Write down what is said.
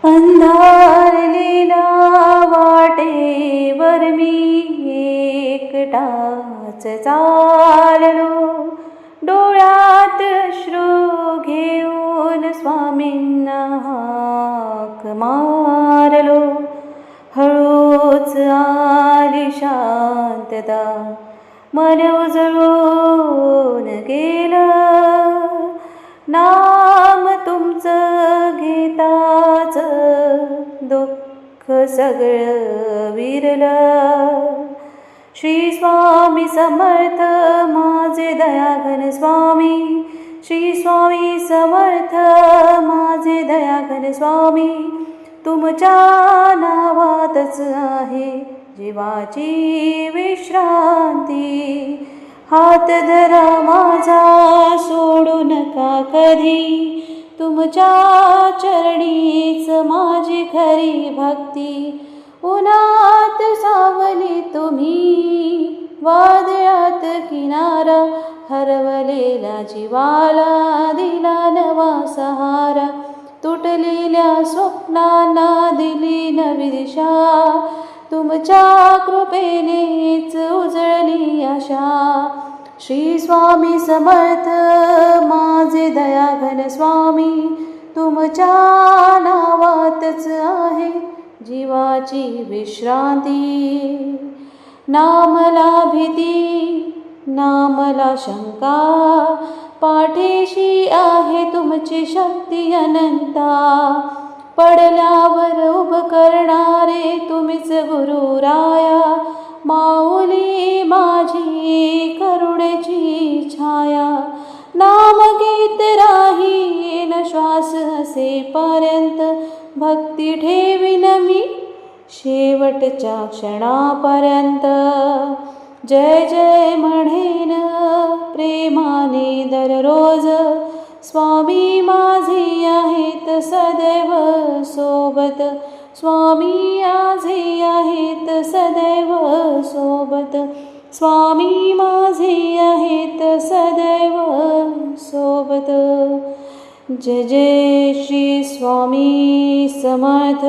अंधारलेला वाटेवर मी एकटाच चाललो, डोळ्यात अश्रू घेऊन स्वामींना हाक मारलो. हळूच आली शांतता, मन उजळून गेलं. नाम तुमचं घेताच दुःख सगळं विरलं. श्री स्वामी समर्थ माझे दयाघन स्वामी, श्री स्वामी समर्थ माझे दयाघन स्वामी. तुमच्या नावातच आहे जीवाची विश्रांती. हात धरा माझा सोडू नका कधी, तुमच्या चरणीच माझी खरी भक्ती. उन्हात सावली तुम्ही, वादळात किनारा, हरवलेल्या जीवाला दिला नवा सहारा. तुटलेल्या स्वप्नांना दिली नवी दिशा, तुमच्या कृपेनेच उजळली आशा. श्री स्वामी समर्थ माझे दयाघन स्वामी, तुमच्या नावातच आहे जीवाची विश्रांती. नामला भीती, नामला शंका, पाठीशी आहे तुमची शक्ती अनंता. पडल्यावर उभं करणारे तुम्हीच गुरुराया, माऊली माझी करुणेची छाया. नाम घेत राहीन श्वास असेपर्यंत, भक्ती ठेवीन मी शेवटच्या क्षणापर्यंत. जय जय म्हणेन प्रेमाने दररोज, स्वामी माझे आहेत सदैव सोबत. स्वामी माझे आहेत सदैव सोबत, स्वामी माझे आहेत सदैव सोबत. जय जय श्री स्वामी समर्थ.